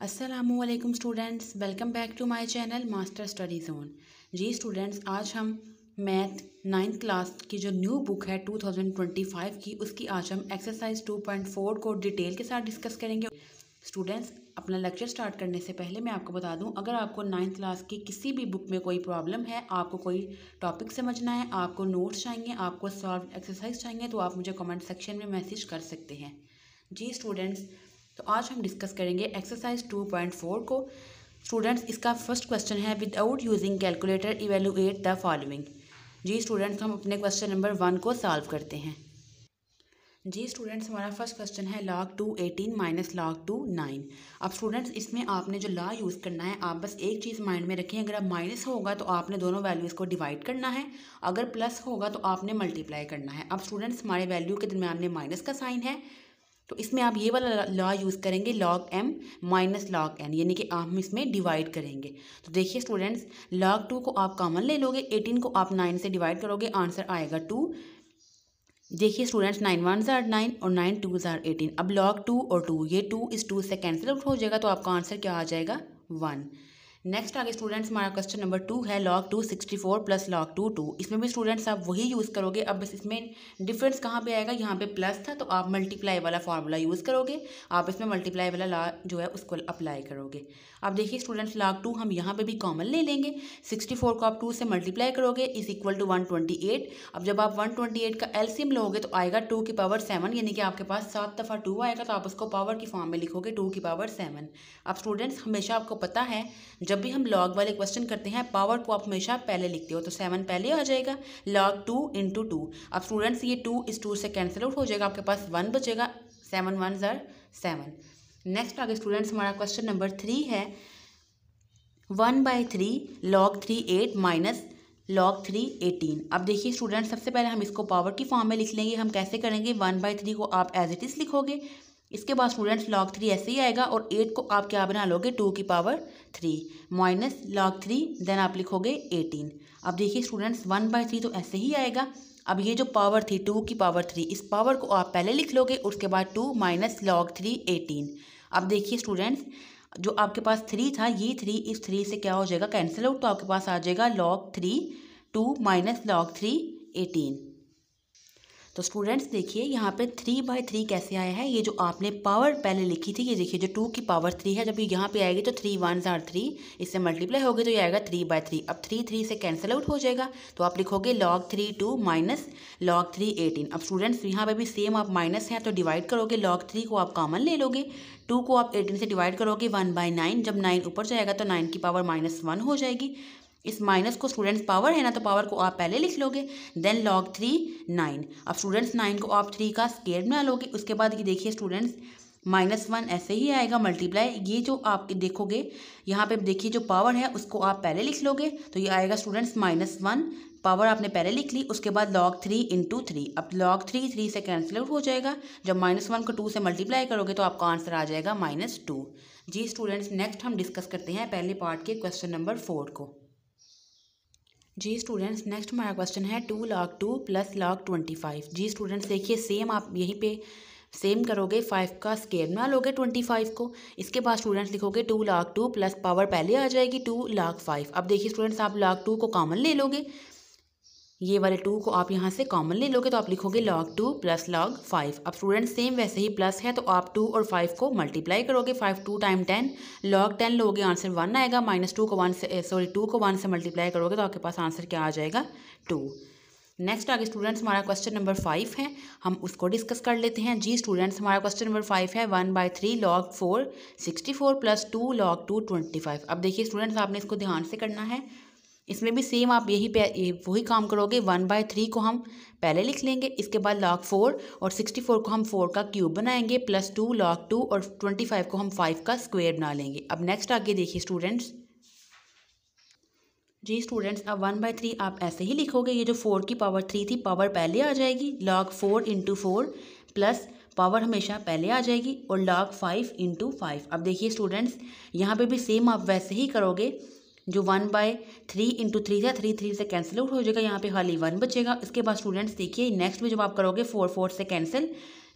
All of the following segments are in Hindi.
अस्सलामुअलैकुम students, welcome back to my channel master study zone. जी स्टूडेंट्स, आज हम मैथ 9th क्लास की जो न्यू बुक है 2025 की, उसकी आज हम एक्सरसाइज 2.4 को डिटेल के साथ डिस्कस करेंगे। स्टूडेंट्स, अपना लेक्चर स्टार्ट करने से पहले मैं आपको बता दूं, अगर आपको 9th क्लास की किसी भी बुक में कोई प्रॉब्लम है, आपको कोई टॉपिक समझना है, आपको नोट्स चाहिए, आपको सॉल्व एक्सरसाइज चाहिए, तो आप मुझे कमेंट सेक्शन में मैसेज कर सकते हैं। जी स्टूडेंट्स, तो आज हम डिस्कस करेंगे एक्सरसाइज 2.4 को। स्टूडेंट्स, इसका फर्स्ट क्वेश्चन है without using calculator evaluate the following. जी स्टूडेंट्स, हम अपने क्वेश्चन नंबर 1 को सॉल्व करते हैं। जी स्टूडेंट्स, हमारा फर्स्ट क्वेश्चन है log 2 18 माइनस log 2 9। अब स्टूडेंट्स, इसमें आपने जो लॉ यूज़ करना है, आप बस एक चीज़ माइंड में रखें, अगर अब माइनस होगा तो आपने दोनों वैल्यूज़ को डिवाइड करना है, अगर प्लस होगा तो आपने मल्टीप्लाई करना है। अब स्टूडेंट्स, हमारे वैल्यू के दरम्यान में माइनस का साइन है, तो इसमें आप ये वाला लॉ यूज़ करेंगे log m minus log n, यानी कि हम इसमें डिवाइड करेंगे। तो देखिए स्टूडेंट्स, log 2 को आप कॉमन ले लोगे, 18 को आप 9 से डिवाइड करोगे, आंसर आएगा 2। देखिए स्टूडेंट्स, 9 1 ज़ार 9 और 9 2 ज़ार 18। अब log 2 और 2, ये 2 इस 2 से कैंसिल आउट हो जाएगा, तो आपका आंसर क्या आ जाएगा 1। नेक्स्ट आगे स्टूडेंट्स, हमारा क्वेश्चन नंबर 2 है log 2 64 प्लस log 2 2। इसमें भी स्टूडेंट्स आप वही यूज़ करोगे, अब बस इसमें डिफरेंस कहाँ पे आएगा, यहाँ पे प्लस था तो आप मल्टीप्लाई वाला फार्मूला यूज़ करोगे, आप इसमें मल्टीप्लाई वाला लॉ जो है उसको अप्लाई करोगे। अब देखिए स्टूडेंट्स, log 2 हम यहाँ पे भी कॉमन ले लेंगे, 64 को आप 2 से मल्टीप्लाई करोगे इज इक्वल टू 128। अब जब आप 128 का एलसीएम लोगे तो आएगा 2 की पावर 7, यानी कि आपके पास 7 दफ़ा 2 आएगा, तो आप उसको पावर की फॉर्म में लिखोगे 2 की पावर 7। अब स्टूडेंट्स, हमेशा आपको पता है जब भी हम लॉग वाले क्वेश्चन करते हैं, पावर को आप हमेशा पहले लिखते हो, तो 7 पहले आ जाएगा, log 2 इंटू 2। अब स्टूडेंट्स, ये 2 इस 2 से कैंसिल आउट हो जाएगा, आपके पास 1 बचेगा, 7 1 ज़ार 7। नेक्स्ट आगे स्टूडेंट्स, हमारा क्वेश्चन नंबर 3 है 1/3 log 3 8 माइनस log 3 18। अब देखिए स्टूडेंट्स, सबसे पहले हम इसको पावर की फॉर्म में लिख लेंगे। हम कैसे करेंगे, 1/3 को आप एज इट इज़ लिखोगे, इसके बाद स्टूडेंट्स log 3 ऐसे ही आएगा, और 8 को आप क्या बना लोगे, 2 की पावर 3 माइनस log 3, देन आप लिखोगे 18। अब देखिए स्टूडेंट्स, 1/3 तो ऐसे ही आएगा। अब ये जो पावर थी 2 की पावर 3, इस पावर को आप पहले लिख लोगे, उसके बाद 2 माइनस log 3 18। अब देखिए स्टूडेंट्स, जो आपके पास 3 था, ये 3 इस 3 से क्या हो जाएगा, कैंसिल आउट, तो आपके पास आ जाएगा log 3 2 माइनस log 3 18। तो स्टूडेंट्स देखिए, यहाँ पे 3/3 कैसे आया है, ये जो आपने पावर पहले लिखी थी, ये देखिए जो 2 की पावर 3 है, जब ये यहाँ पे आएगी तो 3 1 ज़ार 3, इससे मल्टीप्लाई होगी तो ये आएगा 3/3। अब 3 3 से कैंसिल आउट हो जाएगा, तो आप लिखोगे log 3 2 माइनस log 3 18। अब स्टूडेंट्स, यहाँ पे भी सेम, आप माइनस है तो डिवाइड करोगे, log 3 को आप कॉमन ले लोगे, 2 को आप 18 से डिवाइड करोगे 1/9, जब 9 ऊपर जाएगा तो 9 की पावर -1 हो जाएगी। इस माइनस को स्टूडेंट्स पावर है ना, तो पावर को आप पहले लिख लोगे, देन log 3 9। अब स्टूडेंट्स, 9 को आप 3 का स्क्वायर बना लोगे, उसके बाद ये देखिए स्टूडेंट्स, -1 ऐसे ही आएगा मल्टीप्लाई, ये जो आप देखोगे यहाँ पे देखिए जो पावर है उसको आप पहले लिख लोगे, तो ये आएगा स्टूडेंट्स -1, पावर आपने पहले लिख ली, उसके बाद log 3 इंटू 3। अब log 3 3 से कैंसिल आउट हो जाएगा, जब -1 को 2 से मल्टीप्लाई करोगे तो आपका आंसर आ जाएगा -2। जी स्टूडेंट्स, नेक्स्ट हम डिस्कस करते हैं पहले पार्ट के क्वेश्चन नंबर 4 को। जी स्टूडेंट्स, नेक्स्ट हमारा क्वेश्चन है 2 log 2 प्लस log 25। जी स्टूडेंट्स देखिए, सेम आप यहीं पे सेम करोगे, 5 का स्क्वायर बना लोगे 25 को, इसके बाद स्टूडेंट्स लिखोगे 2 log 2 प्लस पावर पहले आ जाएगी 2 log 5। अब देखिए स्टूडेंट्स, आप log 2 को कॉमन ले लोगे, ये वाले 2 को आप यहाँ से कॉमन ले लोगे, तो आप लिखोगे log 2 प्लस log 5। अब स्टूडेंट्स, सेम वैसे ही प्लस है तो आप 2 और 5 को मल्टीप्लाई करोगे, 5 2 टाइम 10, log 10 लोगे, आंसर 1 आएगा, -2 को 1 से 2 को 1 से मल्टीप्लाई करोगे तो आपके पास आंसर क्या आ जाएगा 2। नेक्स्ट आगे स्टूडेंट्स, हमारा क्वेश्चन नंबर 5 है, हम उसको डिस्कस कर लेते हैं। जी स्टूडेंट्स, हमारा क्वेश्चन नंबर 5 है 1/3 log 4 64 प्लस 2 log 2 25। अब देखिए स्टूडेंट्स, आपने इसको ध्यान से करना है, इसमें भी सेम आप वही काम करोगे, 1/3 को हम पहले लिख लेंगे, इसके बाद log 4 और 64 को हम 4 का क्यूब बनाएंगे, प्लस 2 log 2 और 25 को हम 5 का स्क्वायर बना लेंगे। अब नेक्स्ट आगे देखिए स्टूडेंट्स, जी स्टूडेंट्स, अब 1/3 आप ऐसे ही लिखोगे, ये जो 4 की पावर 3 थी, पावर पहले आ जाएगी, log 4 इंटू 4 प्लस पावर हमेशा पहले आ जाएगी, और log 5 इंटू 5। अब देखिए स्टूडेंट्स, यहाँ पे भी सेम आप वैसे ही करोगे, जो 1/3 इंटू 3 था, 3 3 से कैंसिल आउट हो जाएगा, यहाँ पे खाली 1 बचेगा। इसके बाद स्टूडेंट्स देखिए, नेक्स्ट में जब आप करोगे 4 4 से कैंसिल,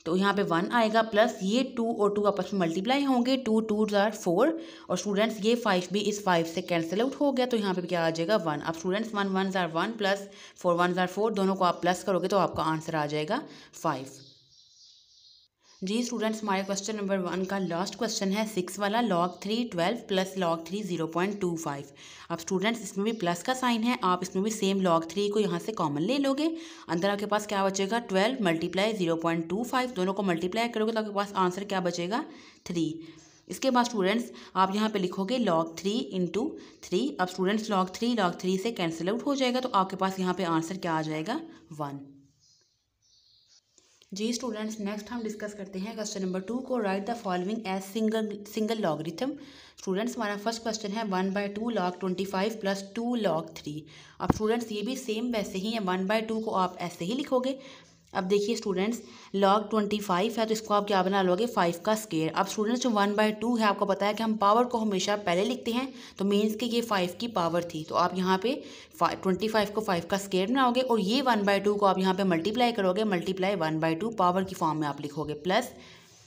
तो यहाँ पे 1 आएगा प्लस ये 2 और 2 आपस में मल्टीप्लाई होंगे, 2 2 आर 4 और स्टूडेंट्स ये 5 भी इस 5 से कैंसिल आउट हो गया, तो यहाँ पे क्या आ जाएगा 1। अब स्टूडेंट्स 1 1 आर 1 प्लस 4 1 आर 4, दोनों को आप प्लस करोगे तो आपका आंसर आ जाएगा 5। जी स्टूडेंट्स, हमारे क्वेश्चन नंबर 1 का लास्ट क्वेश्चन है 6 वाला, log 3 12 प्लस log 3 0.25। अब स्टूडेंट्स इसमें भी प्लस का साइन है, आप इसमें भी सेम log 3 को यहाँ से कॉमन ले लोगे। अंदर आपके पास क्या बचेगा 12 मल्टीप्लाई 0.25, दोनों को मल्टीप्लाई करोगे तो आपके पास आंसर क्या बचेगा 3। इसके बाद स्टूडेंट्स आप यहाँ पे लिखोगे log 3 इंटू 3। अब स्टूडेंट्स log 3 से कैंसिल आउट हो जाएगा, तो आपके पास यहाँ पे आंसर क्या आ जाएगा 1। जी स्टूडेंट्स, नेक्स्ट हम डिस्कस करते हैं क्वेश्चन नंबर 2 को। Write the following as single logarithm. Students हमारा फर्स्ट क्वेश्चन है 1/2 log 25 प्लस 2 log 3। अब स्टूडेंट्स ये भी सेम वैसे ही है, 1/2 को आप ऐसे ही लिखोगे। अब देखिए स्टूडेंट्स log 25 है तो इसको आप क्या बना लोगे 5 का स्क्वायर। अब स्टूडेंट्स जो 1/2 है आपको पता है कि हम पावर को हमेशा पहले लिखते हैं, तो मीन्स कि ये 5 की पावर थी, तो आप यहाँ पे 25 को 5 का स्क्वायर बनाओगे और ये 1/2 को आप यहाँ पे मल्टीप्लाई करोगे, मल्टीप्लाई 1/2 पावर की फॉर्म में आप लिखोगे प्लस।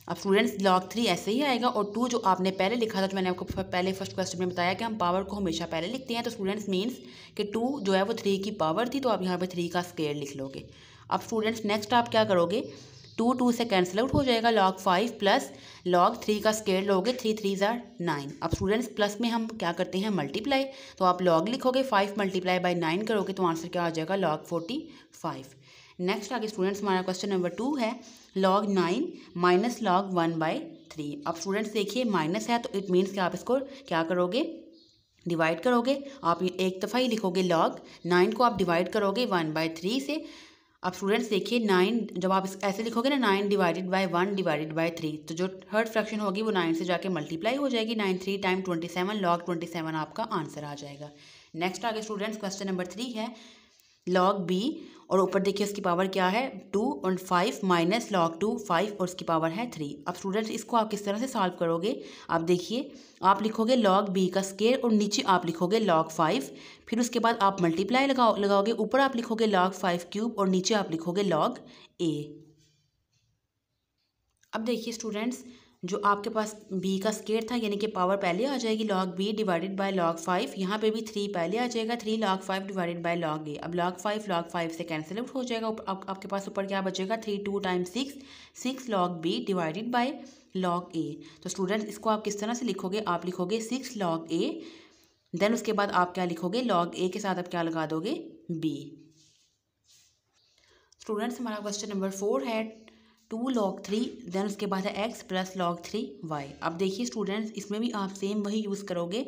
अब स्टूडेंट्स log 3 ऐसे ही आएगा और 2 जो आपने पहले लिखा था, तो मैंने आपको पहले फर्स्ट क्वेश्चन में बताया कि हम पावर को हमेशा पहले लिखते हैं, तो स्टूडेंट्स मीन्स कि 2 जो है वो 3 की पावर थी, तो आप यहाँ पे 3 का स्क्वायर लिख लोगे। अब स्टूडेंट्स नेक्स्ट आप क्या करोगे 2 2 से कैंसिल आउट हो जाएगा, log 5 प्लस log 3 का स्क्वायर लोगे, 3 3 आर 9। अब स्टूडेंट्स प्लस में हम क्या करते हैं मल्टीप्लाई, तो आप log लिखोगे, 5 मल्टीप्लाई बाई 9 करोगे तो आंसर क्या आ जाएगा log 45। नेक्स्ट आगे स्टूडेंट्स हमारा क्वेश्चन नंबर 2 है log 9 माइनस log 1/3। अब स्टूडेंट्स देखिए माइनस है तो इट मीन्स कि आप इसको क्या करोगे डिवाइड करोगे। आप एक दफ़ा ही लिखोगे log 9 को आप डिवाइड करोगे 1/3 से। अब स्टूडेंट्स देखिए 9 जब आप ऐसे लिखोगे ना 9 डिवाइडेड बाय 1 डिवाइडेड बाय 3, तो जो थर्ड फ्रैक्शन होगी वो 9 से जाके मल्टीप्लाई हो जाएगी, 9 3 टाइम 27 log 27 आपका आंसर आ जाएगा। नेक्स्ट आगे स्टूडेंट्स क्वेश्चन नंबर 3 है log b और ऊपर देखिए उसकी पावर क्या है 2 और 5 माइनस log 2 5 और उसकी पावर है 3। अब स्टूडेंट्स इसको आप किस तरह से सॉल्व करोगे, आप देखिए आप लिखोगे log b का स्क्वायर और नीचे आप लिखोगे log 5, फिर उसके बाद आप मल्टीप्लाई लगाओगे, ऊपर आप लिखोगे log 5 क्यूब और नीचे आप लिखोगे log a। अब देखिए स्टूडेंट्स जो आपके पास b का स्क्वायर था यानी कि पावर पहले आ जाएगी log b divided by log 5, यहाँ पे भी 3 पहले आ जाएगा, 3 log 5 divided by log a। अब log 5 से कैंसिल आउट हो जाएगा, आपके पास ऊपर क्या बचेगा 3 2 times 6 log b divided by log a। तो स्टूडेंट्स इसको आप किस तरह से लिखोगे, आप लिखोगे 6 log a, देन उसके बाद आप क्या लिखोगे log a के साथ आप क्या लगा दोगे b। स्टूडेंट्स हमारा क्वेश्चन नंबर 4 है 2 log 3 देन उसके बाद है x प्लस log 3y। अब देखिए स्टूडेंट्स इसमें भी आप सेम वही यूज़ करोगे,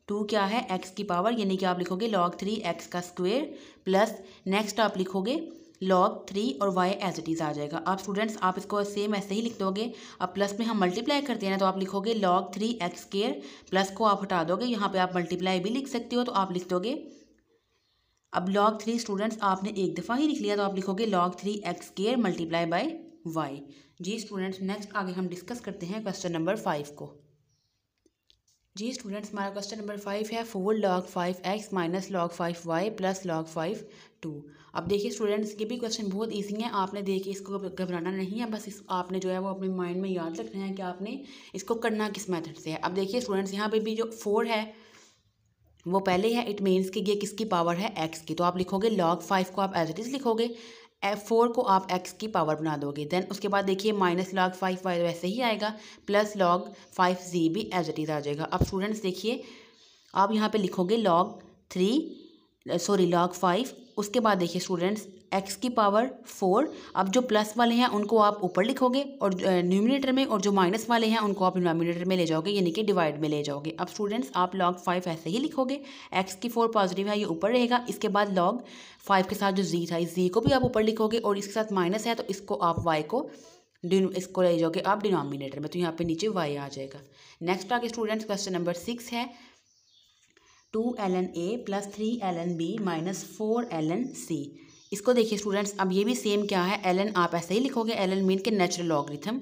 2 क्या है x की पावर यानी कि आप लिखोगे log 3 x का स्क्वायर प्लस नेक्स्ट आप लिखोगे log 3 और y एज इट इज़ आ जाएगा। आप स्टूडेंट्स आप इसको सेम ऐसे ही लिख दोगे। अब प्लस में हम मल्टीप्लाई करते हैं ना, तो आप लिखोगे log 3 x स्क्वायर, प्लस को आप हटा दोगे, यहाँ पे आप मल्टीप्लाई भी लिख सकते हो, तो आप लिख दोगे अब log 3 स्टूडेंट्स आपने एक दफ़ा ही लिख लिया, तो आप लिखोगे log 3 x square multiply by y। जी स्टूडेंट्स नेक्स्ट आगे हम डिस्कस करते हैं क्वेश्चन नंबर 5 को। जी स्टूडेंट्स हमारा क्वेश्चन नंबर 5 है 4 log 5x minus log 5y plus log 5 2। अब देखिए स्टूडेंट्स ये भी क्वेश्चन बहुत ईजी है, आपने देखिए इसको घबराना नहीं है, बस आपने जो है वो अपने माइंड में याद रखना है कि आपने इसको करना किस मेथड से है। अब देखिए स्टूडेंट्स यहाँ पे भी जो 4 है वो पहले है, इट मीन्स कि ये किसकी पावर है x की, तो आप लिखोगे log 5 को आप एज इट इज़ लिखोगे, f4 को आप x की पावर बना दोगे, देन उसके बाद देखिए माइनस log 5y वैसे ही आएगा, प्लस log 5z भी एज इट इज़ आ जाएगा। अब स्टूडेंट्स देखिए आप यहाँ पे लिखोगे log 5, उसके बाद देखिए स्टूडेंट्स x की पावर 4। अब जो प्लस वाले हैं उनको आप ऊपर लिखोगे और न्यूमिनेटर में, और जो माइनस वाले हैं उनको आप डिनोमिनेटर में ले जाओगे यानी कि डिवाइड में ले जाओगे। अब स्टूडेंट्स आप log 5 ऐसे ही लिखोगे, x की 4 पॉजिटिव है ये ऊपर रहेगा, इसके बाद log 5 के साथ जो z था इस z को भी आप ऊपर लिखोगे और इसके साथ माइनस है तो इसको आप y को इसको ले जाओगे आप डिनोमिनेटर में, तो यहाँ पे नीचे y आ जाएगा। नेक्स्ट आगे स्टूडेंट्स क्वेश्चन नंबर 6 है 2 ln a plus 3 ln b minus 4 ln c। इसको देखिए स्टूडेंट्स अब ये भी सेम क्या है, ln आप ऐसे ही लिखोगे, ln मीन के नेचुरल लॉगरिथम,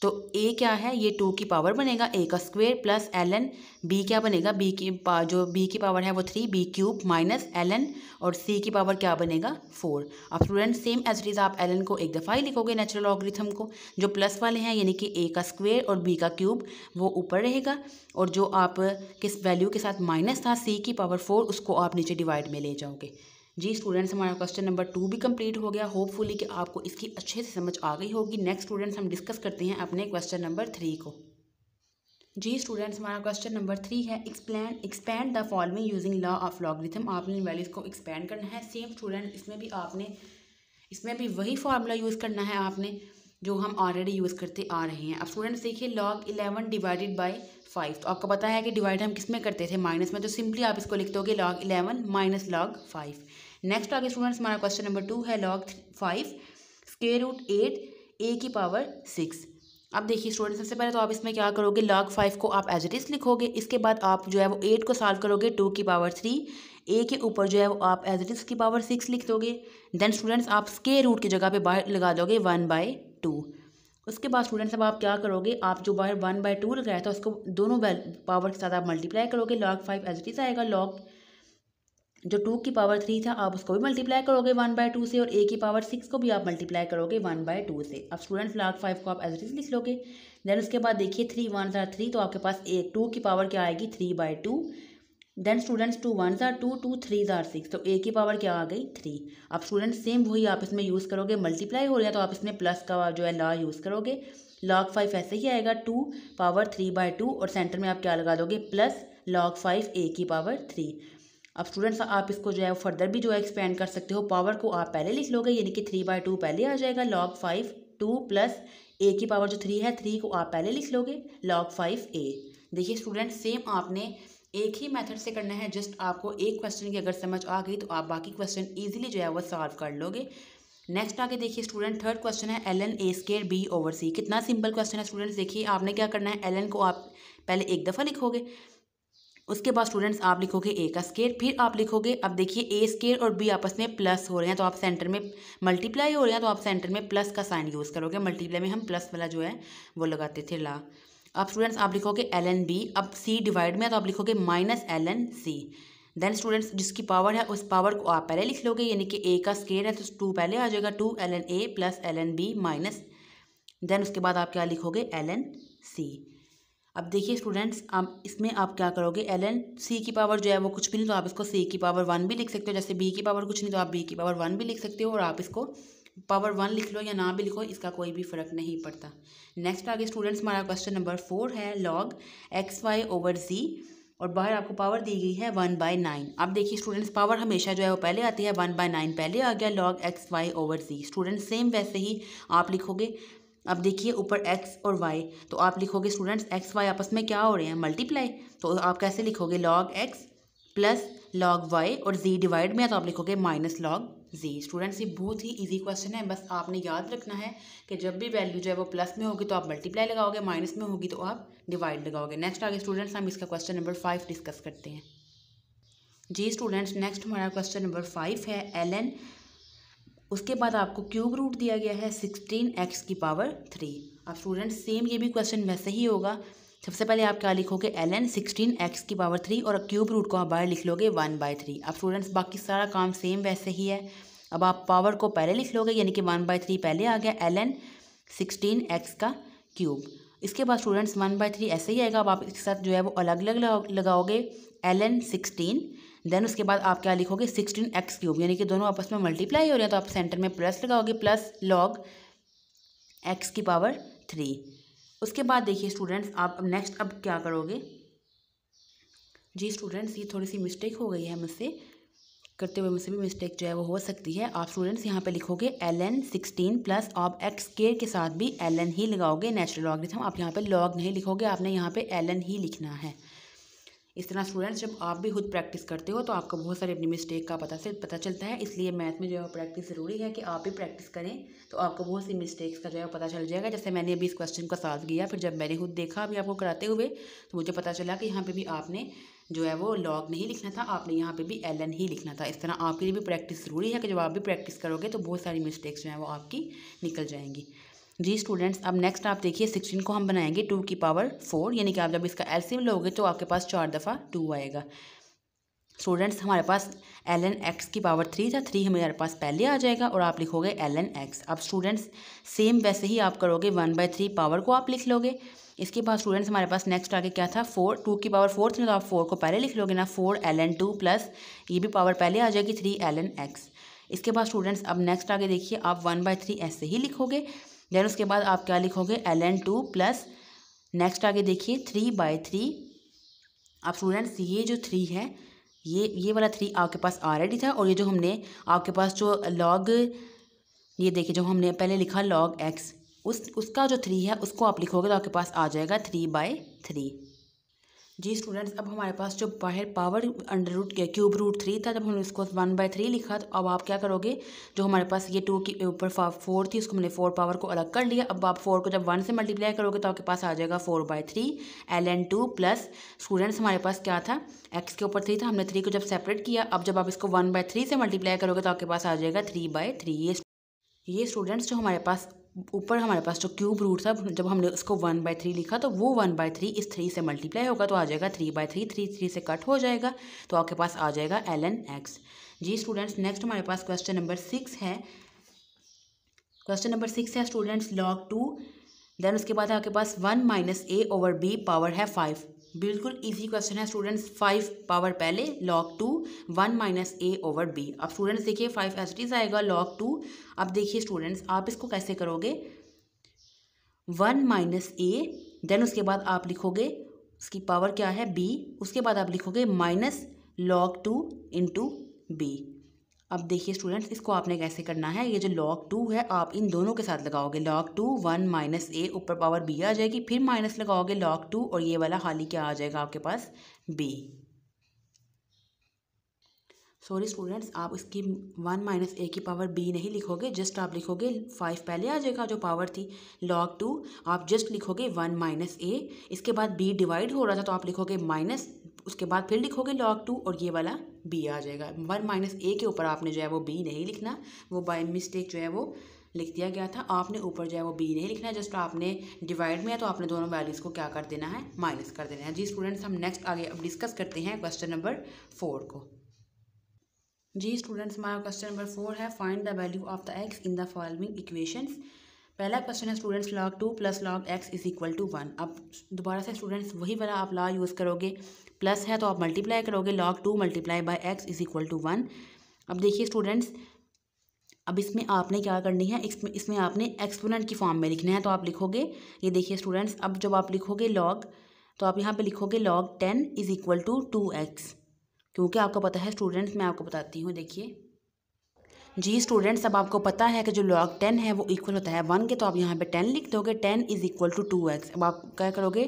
तो a क्या है, ये 2 की पावर बनेगा a का स्क्वायर प्लस ln b क्या बनेगा, जो b की पावर है वो 3 b क्यूब माइनस ln और c की पावर क्या बनेगा 4। अब student same as it is आप ln को एक दफ़ा ही लिखोगे नेचुरल लॉगरिथम को, जो प्लस वाले हैं यानी कि a का स्क्वायर और b का क्यूब वो ऊपर रहेगा और जो आप किस वैल्यू के साथ माइनस था c की पावर 4 उसको आप नीचे डिवाइड में ले जाओगे। जी स्टूडेंट्स, हमारा क्वेश्चन नंबर 2 भी कंप्लीट हो गया। होपफुली कि आपको इसकी अच्छे से समझ आ गई होगी। नेक्स्ट स्टूडेंट्स हम डिस्कस करते हैं अपने क्वेश्चन नंबर 3 को। जी स्टूडेंट्स, हमारा क्वेश्चन नंबर 3 है expand the following using law of logarithm. आपने इन वैल्यूज़ को एक्सपैंड करना है। सेम स्टूडेंट इसमें भी वही फार्मूला यूज़ करना है आपने जो हम ऑलरेडी यूज़ करते आ रहे हैं। अब स्टूडेंट्स देखिए, log 11 डिवाइडेड बाय 5, तो आपको पता है कि डिवाइड हम किस में करते थे, माइनस में, तो सिंपली आप इसको लिख दोगे log 11 माइनस log 5। नेक्स्ट आगे स्टूडेंट्स हमारा क्वेश्चन नंबर 2 है log 5 स्क्वायर रूट 8 a की पावर 6। अब देखिए स्टूडेंट, सबसे पहले तो आप इसमें क्या करोगे, log 5 को आप एज इट इज़ लिखोगे। इसके बाद आप जो है वो 8 को सॉल्व करोगे 2 की पावर 3, a के ऊपर जो है वो आप एज इट इज़ की पावर 6 लिख दोगे। देन स्टूडेंट्स आप स्क्वायर रूट की जगह पे बाहर लगा दोगे 1/2। उसके बाद स्टूडेंट्स अब आप क्या करोगे, आप जो बाहर 1/2 लगाया था उसको दोनों पावर के साथ आप मल्टीप्लाई करोगे। log 5 एज इट इज़ आएगा, log जो 2 की पावर 3 था आप उसको भी मल्टीप्लाई करोगे 1/2 से और a की पावर 6 को भी आप मल्टीप्लाई करोगे 1/2 से। अब स्टूडेंट्स log 5 को आप एज इट इज़ लिख लोगे। देन उसके बाद देखिए 3 1s are 3, तो आपके पास 2 की पावर क्या आएगी 3/2। Then students 2 1s are 2, 2 3s are 6, तो a की पावर क्या आ गई 3। अब स्टूडेंट्स सेम वही आप इसमें यूज़ करोगे, मल्टीप्लाई हो रहा है तो आप इसमें प्लस का जो है लॉ यूज़ करोगे। log 5 ऐसे ही आएगा 2 पावर 3/2 और सेंटर में आप क्या लगा दोगे प्लस log 5 a की पावर 3। अब स्टूडेंट्स आप इसको जो है फर्दर भी जो है एक्सपेंड कर सकते हो। पावर को आप पहले लिख लोगे यानी कि 3/2 पहले आ जाएगा, log 5 2 प्लस a की पावर जो 3 है 3 को आप पहले लिख लोगे log 5a। देखिए स्टूडेंट्स, सेम आपने एक ही मेथड से करना है। जस्ट आपको एक क्वेश्चन की अगर समझ आ गई तो आप बाकी क्वेश्चन ईजिली जो है वो सॉल्व कर लोगे। नेक्स्ट आगे देखिए स्टूडेंट, थर्ड क्वेश्चन है ln a square b over c। कितना सिंपल क्वेश्चन है स्टूडेंट्स। देखिए आपने क्या करना है, ln को आप पहले एक दफ़ा लिखोगे, उसके बाद स्टूडेंट्स आप लिखोगे a का स्क्वायर, फिर आप लिखोगे, अब देखिए a स्क्वायर और b आपस में प्लस हो रहे हैं तो आप सेंटर में मल्टीप्लाई हो रहे हैं तो आप सेंटर में प्लस का साइन यूज़ करोगे। मल्टीप्लाई में हम प्लस वाला जो है वो लगाते थे ला। अब स्टूडेंट्स आप लिखोगे ln b, अब c डिवाइड में तो आप लिखोगे minus ln c। Then students जिसकी पावर है उस पावर को आप पहले लिख लोगे यानी कि a का स्क्वायर है तो 2 पहले आ जाएगा, 2 ln a plus ln b minus, then उसके बाद आप क्या लिखोगे ln c। अब देखिए स्टूडेंट्स, अब इसमें आप क्या करोगे, ln c की पावर जो है वो कुछ भी नहीं तो आप इसको c की पावर 1 भी लिख सकते हो। जैसे b की पावर कुछ नहीं तो आप b की पावर 1 भी लिख सकते हो और आप इसको पावर 1 लिख लो या ना भी लिखो, इसका कोई भी फ़र्क नहीं पड़ता। नेक्स्ट आगे स्टूडेंट्स हमारा क्वेश्चन नंबर 4 है log xy ओवर z और बाहर आपको पावर दी गई है 1/9। अब देखिए स्टूडेंट्स, पावर हमेशा जो है वो पहले आती है, 1/9 पहले आ गया, log xy over z। Students same वैसे ही आप लिखोगे। अब देखिए ऊपर x और y, तो आप लिखोगे स्टूडेंट्स x y आपस में क्या हो रहे हैं मल्टीप्लाई, तो आप कैसे लिखोगे log x plus log y और z डिवाइड में है तो आप लिखोगे माइनस log z। स्टूडेंट्स ये बहुत ही इजी क्वेश्चन है, बस आपने याद रखना है कि जब भी वैल्यू जो है वो प्लस में होगी तो आप मल्टीप्लाई लगाओगे, माइनस में होगी तो आप डिवाइड लगाओगे। नेक्स्ट आगे स्टूडेंट्स हम इसका क्वेश्चन नंबर 5 डिस्कस करते हैं। जी स्टूडेंट्स, नेक्स्ट हमारा क्वेश्चन नंबर 5 है ln, उसके बाद आपको क्यूब रूट दिया गया है 16x की पावर 3। अब स्टूडेंट्स सेम ये भी क्वेश्चन वैसे ही होगा। सबसे पहले आप क्या लिखोगे ln 16x की पावर 3 और क्यूब रूट को आप बाहर लिख लोगे 1/3। अब स्टूडेंट्स बाकी सारा काम सेम वैसे ही है। अब आप पावर को पहले लिख लोगे यानी कि 1/3 पहले आ गया, ln 16x का क्यूब। इसके बाद स्टूडेंट्स 1/3 ऐसे ही आएगा। अब आप इसके साथ जो है वो अलग अलग लगाओगे ln 16, देन उसके बाद आप क्या लिखोगे 16x क्यूब, यानी कि दोनों आपस में मल्टीप्लाई हो रहे हैं तो आप सेंटर में प्लस लगाओगे, प्लस log x की पावर 3। उसके बाद देखिए स्टूडेंट्स आप नेक्स्ट अब क्या करोगे। जी स्टूडेंट्स, ये थोड़ी सी मिस्टेक हो गई है मुझसे, करते हुए मुझसे भी मिस्टेक जो है वो हो सकती है। आप स्टूडेंट्स यहाँ पे लिखोगे ln 16 प्लस आप x स्क्वायर के साथ भी ln ही लगाओगे नेचुरल लॉगरिथम। आप यहाँ पे log नहीं लिखोगे, आपने यहाँ पे ln ही लिखना है। इस तरह स्टूडेंट्स जब आप भी खुद प्रैक्टिस करते हो तो आपको बहुत सारी अपनी मिस्टेक का पता चलता है, इसलिए मैथ में जो है प्रैक्टिस ज़रूरी है कि आप भी प्रैक्टिस करें तो आपको बहुत सी मिस्टेक्स का जो है पता चल जाएगा। जैसे मैंने अभी इस क्वेश्चन को सॉल्व किया, फिर जब मैंने खुद देखा अभी आपको कराते हुए तो मुझे पता चला कि यहाँ पे भी आपने जो है वो log नहीं लिखना था, आपने यहाँ पे भी ln ही लिखना था। इस तरह आपके लिए भी प्रैक्टिस ज़रूरी है कि जब आप भी प्रैक्टिस करोगे तो बहुत सारी मिस्टेक्स जो हैं वो आपकी निकल जाएंगी। जी स्टूडेंट्स, अब नेक्स्ट आप देखिए 16 को हम बनाएंगे 2 की पावर 4, यानी कि आप जब इसका एलसीएम लोगे तो आपके पास 4 दफ़ा 2 आएगा। स्टूडेंट्स हमारे पास ln x की पावर 3 था, 3 हमारे पास पहले आ जाएगा और आप लिखोगे ln x। अब स्टूडेंट्स सेम वैसे ही आप करोगे, 1/3 पावर को आप लिख लोगे। इसके बाद स्टूडेंट्स हमारे पास नेक्स्ट आगे क्या था, 4, 2 की पावर 4 थी तो आप 4 को पहले लिख लोगे ना, 4 ln 2 प्लस ये भी पावर पहले आ जाएगी 3 ln x। इसके बाद स्टूडेंट्स अब नेक्स्ट आगे देखिए, आप 1/3 ऐसे ही लिखोगे। देन उसके बाद आप क्या लिखोगे, ln 2 प्लस नेक्स्ट आगे देखिए 3/3। अब स्टूडेंट्स ये जो 3 है, ये वाला 3 आपके पास ऑलरेडी था, और ये जो हमने आपके पास जो लॉग, ये देखिए जो हमने पहले लिखा log x, उसका जो 3 है उसको आप लिखोगे तो आपके पास आ जाएगा 3/3। जी स्टूडेंट्स, अब हमारे पास जो बाहर power under root cube root 3 था, जब हमने उसको 1/3 लिखा तो अब आप क्या करोगे, जो हमारे पास ये 2 के ऊपर 4 थी उसको हमने 4 पावर को अलग कर लिया। अब आप 4 को जब 1 से मल्टीप्लाई करोगे तो आपके पास आ जाएगा 4/3 ln 2 प्लस स्टूडेंट्स हमारे पास क्या था, x के ऊपर 3 था, हमने 3 को जब सेपरेट किया, अब जब आप इसको 1/3 से मल्टीप्लाई करोगे तो आपके पास आ जाएगा 3/3। ये स्टूडेंट्स जो हमारे पास ऊपर हमारे पास जो क्यूब रूट था, जब हमने उसको 1/3 लिखा तो वो 1/3 इस 3 से मल्टीप्लाई होगा तो आ जाएगा 3/3, 3 से कट हो जाएगा तो आपके पास आ जाएगा ln x। जी स्टूडेंट्स, नेक्स्ट हमारे पास क्वेश्चन नंबर 6 है। क्वेश्चन नंबर 6 है स्टूडेंट्स log 2, देन उसके बाद आपके पास 1 - a/b पावर है 5। बिल्कुल इजी क्वेश्चन है स्टूडेंट्स, 5 पावर पहले log 2 1 - a/b। अब स्टूडेंट्स देखिए 5 एज इट इज आएगा log 2। अब देखिए स्टूडेंट्स आप इसको कैसे करोगे, 1 - a, देन उसके बाद आप लिखोगे उसकी पावर क्या है b, उसके बाद आप लिखोगे माइनस log 2 इंटू b। अब देखिए स्टूडेंट्स इसको आपने कैसे करना है, ये जो log 2 है आप इन दोनों के साथ लगाओगे, log 2 1 - a, ऊपर पावर b आ जाएगी, फिर माइनस लगाओगे log 2 और ये वाला खाली क्या आ जाएगा आपके पास b। सॉरी स्टूडेंट्स, आप इसकी 1 - a की पावर b नहीं लिखोगे, जस्ट आप लिखोगे 5 पहले आ जाएगा जो पावर थी log 2, आप जस्ट लिखोगे 1 - a, इसके बाद b डिवाइड हो रहा था तो आप लिखोगे माइनस, उसके बाद फिर लिखोगे log 2 और ये वाला b आ जाएगा। 1 - a के ऊपर आपने जो है वो b नहीं लिखना, वो बाय मिस्टेक जो है वो लिख दिया गया था, आपने ऊपर जो है वो b नहीं लिखना है, जस्ट आपने डिवाइड में है तो आपने दोनों वैल्यूज़ को क्या कर देना है, माइनस कर देना है। जी स्टूडेंट्स, हम नेक्स्ट आगे अब डिस्कस करते हैं क्वेश्चन नंबर 4 को। जी स्टूडेंट्स, हमारा क्वेश्चन नंबर 4 है, find the value of the x in the following equations. पहला क्वेश्चन है students log 2 plus log x is equal to 1। अब दोबारा से स्टूडेंट्स वही वाला आप लॉ यूज़ करोगे, प्लस है तो आप मल्टीप्लाई करोगे, log 2 multiply by x is equal to 1। अब देखिए स्टूडेंट्स, अब इसमें आपने क्या करनी है, इसमें आपने एक्सपोनेंट की फॉर्म में लिखना है, तो आप लिखोगे, ये देखिए स्टूडेंट्स, अब जब आप लिखोगे log, तो आप यहाँ पे लिखोगे log 10 is equal to 2x, क्योंकि आपको पता है स्टूडेंट्स, मैं आपको बताती हूँ, देखिए जी स्टूडेंट्स, अब आपको पता है कि जो log 10 है वो इक्वल होता है 1 के, तो आप यहाँ पे 10 लिख दोगे, 10 इज इक्वल टू 2x। अब आप क्या करोगे,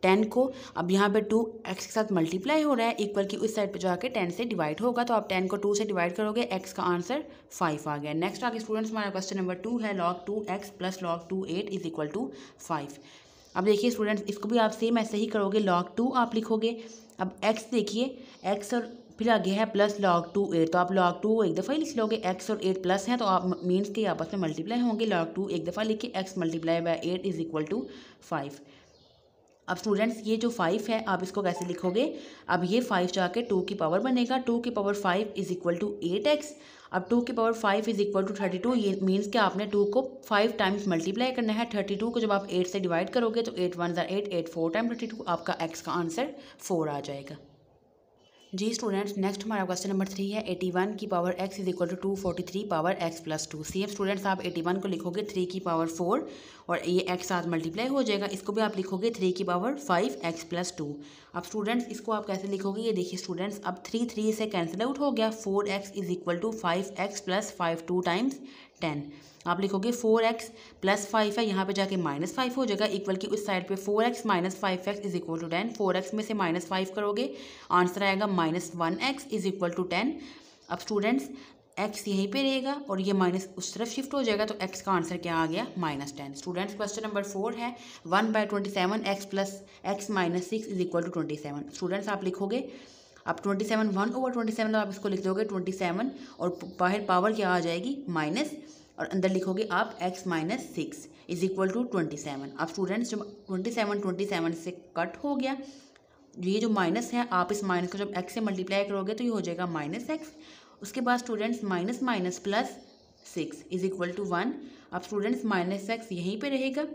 10 को अब यहाँ पे 2x के साथ मल्टीप्लाई हो रहा है, इक्वल की उस साइड पे जाके 10 से डिवाइड होगा, तो आप 10 को 2 से डिवाइड करोगे, x का आंसर 5 आ गया। नेक्स्ट आगे स्टूडेंट्स हमारा क्वेश्चन नंबर 2 है, log 2x plus log 2 8 is equal to 5। अब देखिए स्टूडेंट्स, इसको भी आप सेम ऐसे ही करोगे, log 2 आप लिखोगे, अब x देखिए, x और फिर आगे है प्लस log 2 8, तो आप log 2 एक दफ़ा ही लिख लोगे, x और 8 प्लस हैं तो आप मीन्स के आपस में मल्टीप्लाई होंगे, log 2 एक दफ़ा लिख के x multiply by 8 is equal to 5। अब स्टूडेंट्स ये जो 5 है आप इसको कैसे लिखोगे, अब ये 5 जाके 2 की पावर बनेगा, 2 की power 5 is equal to 8x। अब 2 की पावर 5 इज इक्वल टू 32, ये मीन्स कि आपने 2 को 5 टाइम्स मल्टीप्लाई करना है। 32 को जब आप 8 से डिवाइड करोगे तो 8 1 8, 8 4 टाइम 32, आपका x का आंसर 4 आ जाएगा। जी स्टूडेंट्स, नेक्स्ट हमारा क्वेश्चन नंबर 3 है, 81 की power x is equal to 243 power x plus 2। Same students आप 81 को लिखोगे 3 की पावर 4 और ये x साथ मल्टीप्लाई हो जाएगा, इसको भी आप लिखोगे 3 की पावर 5x प्लस 2। अब स्टूडेंट्स इसको आप कैसे लिखोगे, ये देखिए स्टूडेंट्स, अब 3 से कैंसिल आउट हो गया, 4x is equal to 5x plus 5 2 times 10। आप लिखोगे 4x प्लस 5 है, यहाँ पे जाके -5 हो जाएगा, इक्वल की उस साइड पे 4x minus 5x is equal to 10। 4x में से -5 करोगे, आंसर आएगा -1x इज इक्वल टू 10। अब स्टूडेंट्स x यहीं पे रहेगा और ये माइनस उस तरफ शिफ्ट हो जाएगा, तो x का आंसर क्या आ गया, -10। स्टूडेंट्स क्वेश्चन नंबर 4 है, 1/27 x plus x minus 6 is equal to 27। Students आप लिखोगे, अब 27 1/27 तो आप इसको लिख दोगे 27 और बाहर पावर क्या आ जाएगी, माइनस, और अंदर लिखोगे आप x minus 6। Is equal to 27। अब स्टूडेंट्स जब 27 से कट हो गया, ये जो माइनस है आप इस माइनस को जब x से मल्टीप्लाई करोगे तो ये हो जाएगा -x। उसके बाद students minus minus plus 6 is equal to 1। अब स्टूडेंट्स -x यहीं पे रहेगा,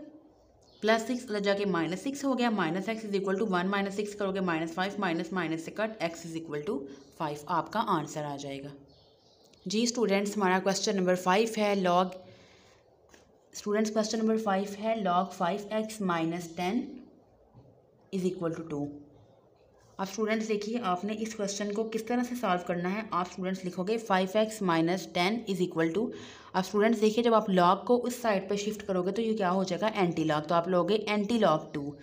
+6 उधर जाके -6 हो गया, -x इज इक्वल टू 1 - 6 करोगे -5, माइनस से cut x is equal to 5, आपका आंसर आ जाएगा। जी स्टूडेंट्स हमारा क्वेश्चन नंबर 5 है log 5x - 10 is equal to 2। अब स्टूडेंट्स देखिए आपने इस क्वेश्चन को किस तरह से सॉल्व करना है। आप स्टूडेंट्स लिखोगे 5x - 10 इज इक्वल टू, अब स्टूडेंट्स देखिए जब आप लॉग को उस साइड पे शिफ्ट करोगे तो ये क्या हो जाएगा एंटी लॉग, तो आप लोगे एंटी लॉग 2।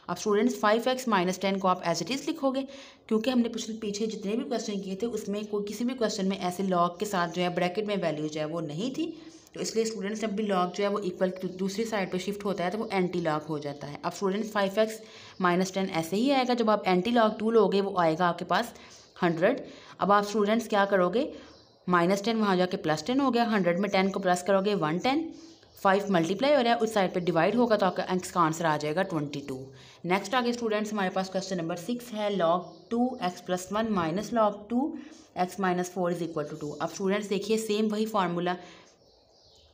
अब स्टूडेंट्स 5x - 10 को आप एज इट इज़ लिखोगे, क्योंकि हमने पीछे जितने भी क्वेश्चन किए थे उसमें कोई किसी भी क्वेश्चन में ऐसे लॉग के साथ जो है ब्रैकेट में वैल्यू जो है वो नहीं थी, तो इसलिए स्टूडेंट्स जब भी लॉग जो है वो इक्वल दूसरी साइड पे शिफ्ट होता है तो वो एंटी लॉग हो जाता है। अब स्टूडेंट्स 5x - 10 ऐसे ही आएगा, जब आप एंटी लॉग 2 लोगे वो आएगा आपके पास 100। अब आप स्टूडेंट्स क्या करोगे, -10 वहाँ जाके +10 हो गया, 100 में 10 को प्लस करोगे 110, 5 मल्टीप्लाई हो रहा है उस साइड पे डिवाइड होगा तो आपका x का आंसर आ जाएगा 22। नेक्स्ट आगे स्टूडेंट्स हमारे पास क्वेश्चन नंबर 6 है log 2x + 1 - log 2x - 4 is equal to 2। अब स्टूडेंट्स देखिए सेम वही फार्मूला,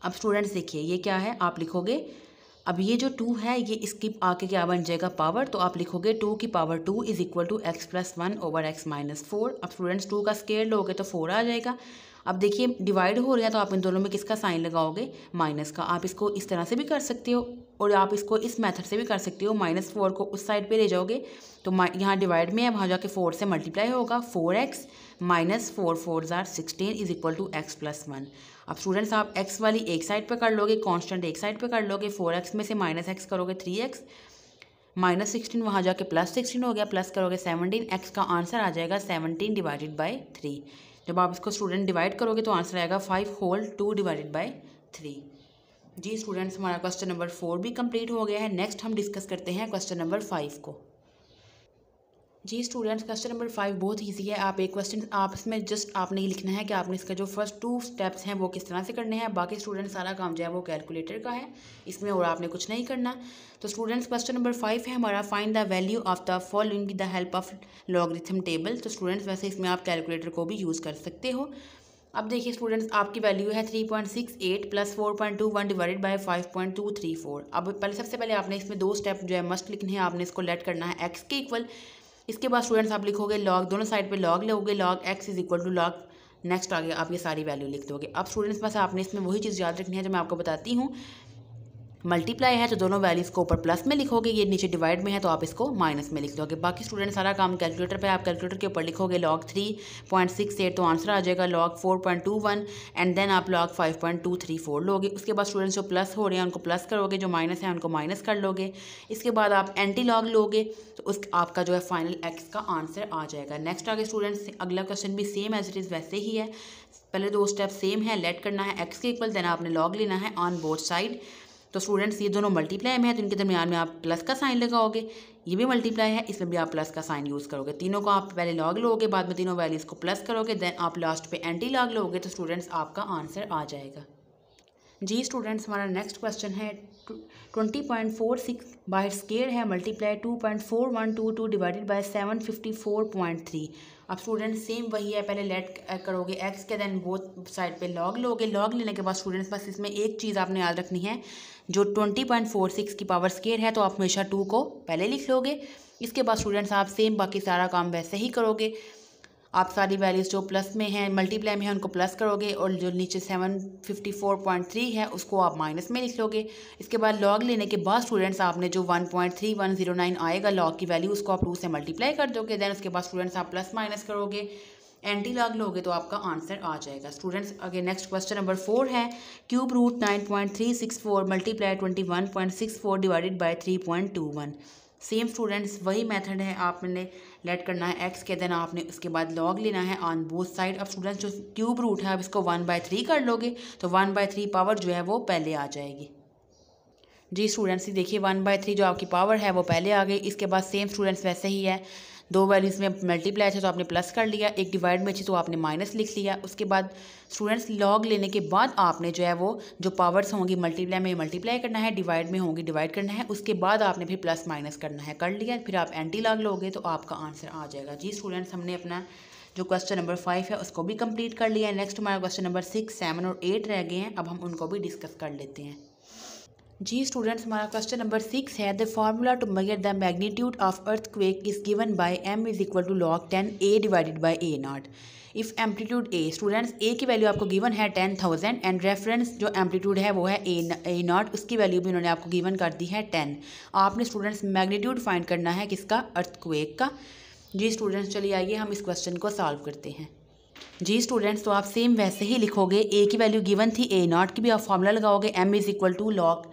अब स्टूडेंट्स देखिए ये क्या है, आप लिखोगे अब ये जो 2 है ये इसकी आके क्या बन जाएगा पावर, तो आप लिखोगे 2 की power 2 is equal to x + 1/x - 4। अब स्टूडेंट्स 2 का स्क्वायर लोगे तो 4 आ जाएगा। अब देखिए डिवाइड हो रहा है तो आप इन दोनों में किसका साइन लगाओगे, माइनस का। आप इसको इस तरह से भी कर सकते हो और आप इसको इस मेथड से भी कर सकते हो, -4 को उस साइड पे ले जाओगे तो यहाँ डिवाइड में है वहाँ जाके 4 से मल्टीप्लाई होगा, 4x - 4 4 = 16 is equal to x + 1। अब स्टूडेंट्स आप x वाली एक साइड पे कर लोगे, कांस्टेंट एक साइड पे कर लोगे, 4x में से -x करोगे 3x, -16 वहाँ जाके +16 हो गया, प्लस करोगे 17, x का आंसर आ जाएगा 17 डिवाइडेड बाई 3। जब आप इसको स्टूडेंट डिवाइड करोगे तो आंसर आएगा 5 होल 2 डिवाइडेड बाई 3। जी स्टूडेंट्स हमारा क्वेश्चन नंबर 4 भी कंप्लीट हो गया है। नेक्स्ट हम डिस्कस करते हैं क्वेश्चन नंबर 5 को। जी स्टूडेंट्स क्वेश्चन नंबर 5 बहुत ईजी है। आप एक क्वेश्चन आप इसमें जस्ट आपने ये लिखना है कि आपने इसका जो फर्स्ट 2 स्टेप्स हैं वो किस तरह से करने हैं, बाकी स्टूडेंट्स सारा काम जो है वो कैलकुलेटर का है इसमें और आपने कुछ नहीं करना। तो स्टूडेंट्स क्वेश्चन नंबर 5 है हमारा, find the value of the following with the help of logarithm table. तो स्टूडेंट्स वैसे इसमें आप कैलकुलेटर को भी यूज़ कर सकते हो। अब देखिए स्टूडेंट्स आपकी वैल्यू है 3.68 + 4.21 डिवाइडेड बाय 5.234। अब सबसे पहले आपने इसमें 2 स्टेप जो है मस्ट लिखने हैं, आपने इसको लेट करना है x के इक्वल। इसके बाद स्टूडेंट्स आप लिखोगे लॉग, दोनों साइड पे लॉग लोगे, log x इज इक्वल टू लॉग, नेक्स्ट आगे आप ये सारी वैल्यू लिख दोगे। अब स्टूडेंट्स बस आपने इसमें वही चीज़ याद रखनी है जो मैं आपको बताती हूँ, मल्टीप्लाई है तो दोनों वैल्यूज़ को ऊपर प्लस में लिखोगे, ये नीचे डिवाइड में है तो आप इसको माइनस में लिख दोगे। बाकी स्टूडेंट सारा काम कैलकुलेटर पे, आप कैलकुलेटर के ऊपर लिखोगे log 3.68 तो आंसर आ जाएगा log 4.21 एंड देन आप log 5.234 लोगे। उसके बाद स्टूडेंट्स जो प्लस हो रहे हैं उनको प्लस करोगे, जो माइनस है उनको माइनस कर लोगे। इसके बाद आप एंटी लॉग लोगे तो उस आपका जो है फाइनल एक्स का आंसर आ जाएगा। नेक्स्ट आगे स्टूडेंट्स अगला क्वेश्चन भी सेम एज इट इज़ वैसे ही है, पहले 2 स्टेप सेम है, लेट करना है एक्स के इक्वल, देन आपने लॉग लेना है ऑन बोथ साइड। तो स्टूडेंट्स ये दोनों मल्टीप्लाई में है तो इनके दरमियान में आप प्लस का साइन लगाओगे, ये भी मल्टीप्लाई है इसमें भी आप प्लस का साइन यूज़ करोगे। तीनों को आप पहले लॉग लोगे, बाद में तीनों वैल्यूज़ को प्लस करोगे, देन आप लास्ट पे एंटी लॉग लोगे तो स्टूडेंट्स आपका आंसर आ जाएगा। जी स्टूडेंट्स हमारा नेक्स्ट क्वेश्चन है 20.46 बाय स्क्वायर है मल्टीप्लाई 2.4122 डिवाइडेड बाय 754.3। अब स्टूडेंट्स सेम वही है, पहले लेट करोगे एक्स के, देन बोथ साइड पे लॉग लोगे। लॉग लेने के बाद स्टूडेंट्स बस इसमें एक चीज़ आपने याद रखनी है, जो 20.46 की पावर स्क्वायर है तो आप हमेशा 2 को पहले लिख लोगे। इसके बाद स्टूडेंट्स आप सेम बाकी सारा काम वैसे ही करोगे, आप सारी वैल्यूज़ जो प्लस में हैं मल्टीप्लाई में है उनको प्लस करोगे और जो नीचे 754.3 है उसको आप माइनस में लिख लोगे। इसके बाद लॉग लेने के बाद स्टूडेंट्स आपने जो 1.3109 आएगा लॉग की वैल्यू उसको आप 2 से मल्टीप्लाई कर दोगे, देन उसके बाद स्टूडेंट्स आप प्लस माइनस करोगे, एंटी लॉग लोगे तो आपका आंसर आ जाएगा। स्टूडेंट्स आगे नेक्स्ट क्वेश्चन नंबर 4 है cube root 9.364 multiply 21.64 divided by 3.21। Same students वही मेथड है, आपने लेट करना है एक्स के, देन आपने उसके बाद लॉग लेना है ऑन बोथ साइड। अब स्टूडेंट्स जो क्यूब रूट है आप इसको 1/3 कर लोगे तो 1/3 पावर जो है वो पहले आ जाएगी। जी स्टूडेंट्स देखिए 1/3 जो आपकी पावर है वो पहले आ गई। इसके बाद सेम स्टूडेंट्स वैसे ही है, दो वैल्यूज़ में मल्टीप्लाई थे तो आपने प्लस कर लिया, एक डिवाइड में थी तो आपने माइनस लिख लिया। उसके बाद स्टूडेंट्स लॉग लेने के बाद आपने जो है वो जो पावर्स होंगी मल्टीप्लाई में मल्टीप्लाई करना है, डिवाइड में होंगी डिवाइड करना है, उसके बाद आपने फिर प्लस माइनस करना है। कर लिया, फिर आप एंटी लॉग लोगे तो आपका आंसर आ जाएगा। जी स्टूडेंट्स, हमने अपना जो क्वेश्चन नंबर 5 है उसको भी कंप्लीट कर लिया है। नेक्स्ट हमारा क्वेश्चन नंबर 6, 7 और 8 रह गए हैं, अब हम उनको भी डिस्कस कर लेते हैं। जी स्टूडेंट्स, हमारा क्वेश्चन नंबर 6 है the formula to measure the magnitude of earthquake is given by m is equal to log 10 a divided by a naught if amplitude a। Students a की वैल्यू आपको गिवन है 10,000 एंड रेफरेंस जो एम्पलीट्यूड है वो है a नॉट, उसकी वैल्यू भी उन्होंने आपको गिवन कर दी है 10। आपने स्टूडेंट्स मैग्नीट्यूड फाइंड करना है किसका, अर्थक्वेक का। जी स्टूडेंट्स, चलिए आइए हम इस क्वेश्चन को सॉल्व करते हैं। जी स्टूडेंट्स, तो आप सेम वैसे ही लिखोगे, ए की वैल्यू गिवन थी a नॉट की भी आप फार्मूला लगाओगे m is equal to log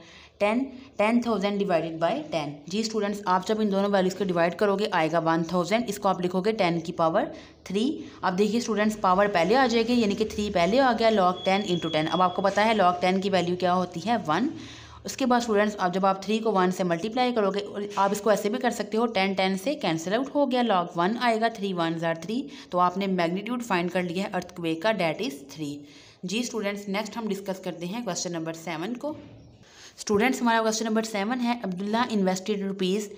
10,000 divided by 10। जी स्टूडेंट्स, आप जब इन दोनों वैल्यूज़ को डिवाइड करोगे आएगा 1000, इसको आप लिखोगे 10 की पावर 3। अब देखिए स्टूडेंट्स, पावर पहले आ जाएगी यानी कि 3 पहले आ गया, log 10 इंटू 10। अब आपको पता है log 10 की वैल्यू क्या होती है, 1। उसके बाद स्टूडेंट्स अब जब आप 3 को 1 से मल्टीप्लाई करोगे, आप इसको ऐसे भी कर सकते हो, 10 से कैंसिल आउट हो गया, log 1 आएगा, 3 1 ज़ार 3। तो आपने मैग्नीट्यूड फाइंड कर लिया है अर्थक्वेक का, डेट इज़ 3। जी स्टूडेंट्स, नेक्स्ट हम डिस्कस करते हैं क्वेश्चन नंबर 7 को। स्टूडेंट्स, हमारा क्वेश्चन नंबर 7 है Abdullah invested rupees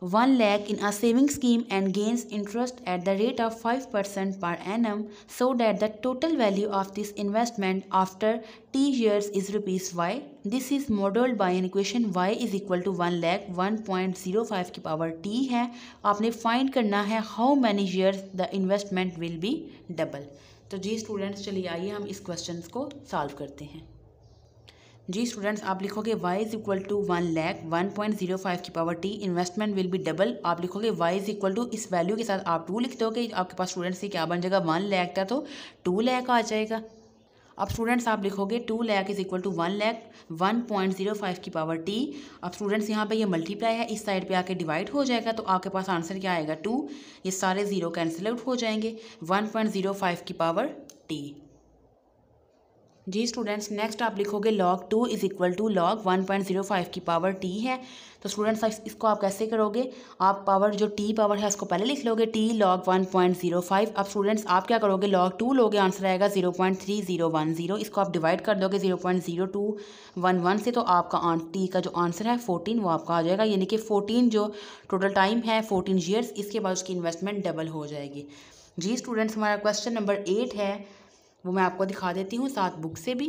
1 lakh in a saving scheme and gains interest at the rate of 5% per annum, so that the total value of this investment after t years is rupees y. This is modeled by an equation y is equal to 1 lakh 1.05 की पावर t है। आपने फाइंड करना है how many years the investment will be double। तो जी स्टूडेंट्स, चलिए आइए हम इस क्वेश्चन को सॉल्व करते हैं। जी स्टूडेंट्स, आप लिखोगे y is equal to 1 lakh 1.05 की power t, investment will be double. आप लिखोगे y इज इक्वल टू, इस वैल्यू के साथ आप 2 लिख दोगे, आपके पास स्टूडेंट्स से क्या बन जाएगा, 1 lakh था तो 2 lakh आ जाएगा। अब स्टूडेंट्स आप लिखोगे 2 lakh is equal to 1 lakh 1.05 की पावर t। अब स्टूडेंट्स यहाँ पे ये मल्टीप्लाई है, इस साइड पे आके डिवाइड हो जाएगा, तो आपके पास आंसर क्या आएगा, 2। ये सारे ज़ीरो कैंसिल आउट हो जाएंगे, 1.05 की पावर t। जी स्टूडेंट्स, नेक्स्ट आप लिखोगे log 2 is equal to log 1.05 की पावर t है। तो स्टूडेंट्स इसको आप कैसे करोगे, आप पावर जो t पावर है उसको पहले लिख लोगे, t log 1.05। अब स्टूडेंट्स आप क्या करोगे, log 2 लोगे, आंसर आएगा 0.3010। इसको आप डिवाइड कर दोगे 0.0211 से, तो आपका t का जो आंसर है 14 वो आपका आ जाएगा, यानी कि 14 जो टोटल टाइम है 14 ईयर्स, इसके बाद उसकी इन्वेस्टमेंट डबल हो जाएगी। जी स्टूडेंट्स, हमारा क्वेश्चन नंबर 8 है, वो मैं आपको दिखा देती हूँ साथ बुक से भी।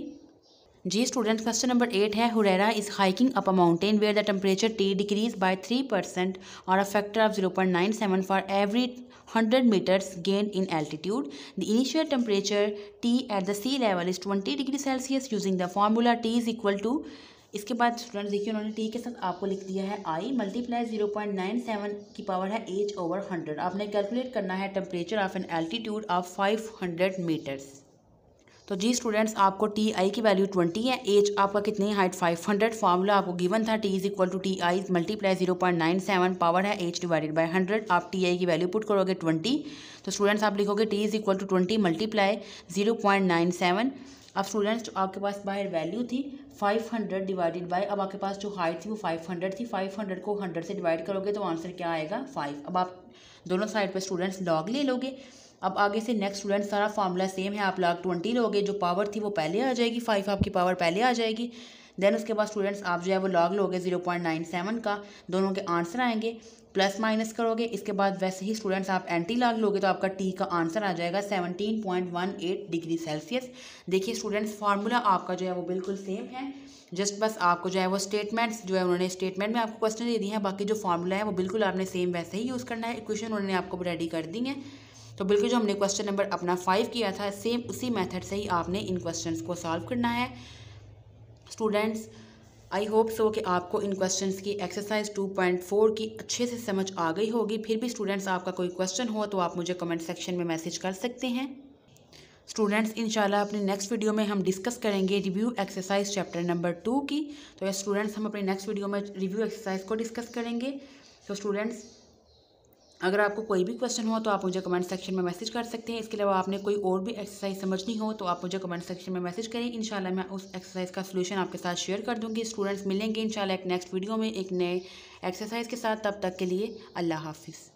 जी स्टूडेंट्स, क्वेश्चन नंबर 8 है Huraira is hiking up a mountain where the temperature T decreases by 3% और a factor of 0.97 for every 100 meters gained in altitude. The initial temperature T at the sea level is 20 degree Celsius using the formula T is equal to। इसके बाद स्टूडेंट्स देखिए उन्होंने टी के साथ आपको लिख दिया है आई मल्टीप्लाई 0.97 की पावर है एच ओवर 100। आपने कैलकुलेट करना है temperature of an altitude of 500 metres. तो जी स्टूडेंट्स, आपको टी आई की वैल्यू 20 है, एच आपका कितनी हाइट 500, फार्मूला आपको गिवन था T is equal to T I multiply 0.97 power है एच डिवाइडेड बाय 100। आप टी आई की वैल्यू पुट करोगे 20, तो स्टूडेंट्स आप लिखोगे T is equal to 20 multiply 0.97। अब स्टूडेंट्स आपके पास बाहर वैल्यू थी 500 डिवाइडेड बाय, अब आपके पास जो हाइट थी वो 500 थी, 500 को 100 से डिवाइड करोगे तो आंसर क्या आएगा 5। अब आप दोनों साइड पर स्टूडेंट्स लॉग ले लोगे। अब आगे से नेक्स्ट स्टूडेंट्स सारा फार्मूला सेम है, आप log 20 लोगे, जो पावर थी वो पहले आ जाएगी, 5 आपकी पावर पहले आ जाएगी। देन उसके बाद स्टूडेंट्स आप जो है वो log लोगे 0.97 का, दोनों के आंसर आएंगे, प्लस माइनस करोगे। इसके बाद वैसे ही स्टूडेंट्स आप एंटी लॉग लोगे तो आपका टी का आंसर आ जाएगा 17.18 डिग्री सेल्सियस। देखिए स्टूडेंट्स, फार्मूला आपका जो है वो बिल्कुल सेम है, जस्ट बस आपको जो है वो स्टेटमेंट्स जो है उन्होंने स्टेटमेंट में आपको क्वेश्चन दे दिए हैं, बाकी जो फार्मूला है वो बिल्कुल आपने सेम वैसे ही यूज़ करना है। इक्वेशन उन्होंने आपको रेडी कर दी है, तो बिल्कुल जो हमने क्वेश्चन नंबर अपना 5 किया था सेम उसी मेथड से ही आपने इन क्वेश्चंस को सॉल्व करना है। स्टूडेंट्स आई होप सो कि आपको इन क्वेश्चंस की एक्सरसाइज 2.4 की अच्छे से समझ आ गई होगी। फिर भी स्टूडेंट्स आपका कोई क्वेश्चन हो तो आप मुझे कमेंट सेक्शन में मैसेज कर सकते हैं। स्टूडेंट्स इंशाल्लाह अपनी नेक्स्ट वीडियो में हम डिस्कस करेंगे रिव्यू एक्सरसाइज चैप्टर नंबर 2 की। तो स्टूडेंट्स हम अपनी नेक्स्ट वीडियो में रिव्यू एक्सरसाइज को डिस्कस करेंगे। तो स्टूडेंट्स अगर आपको कोई भी क्वेश्चन हो तो आप मुझे कमेंट सेक्शन में मैसेज कर सकते हैं। इसके अलावा आपने कोई और भी एक्सरसाइज समझनी हो तो आप मुझे कमेंट सेक्शन में मैसेज करें। इंशाल्लाह मैं उस एक्सरसाइज का सोल्यूशन आपके साथ शेयर कर दूँगी। स्टूडेंट्स मिलेंगे इंशाल्लाह एक नेक्स्ट वीडियो में एक नए एक्सरसाइज के साथ। तब तक के लिए अल्लाह हाफिज़।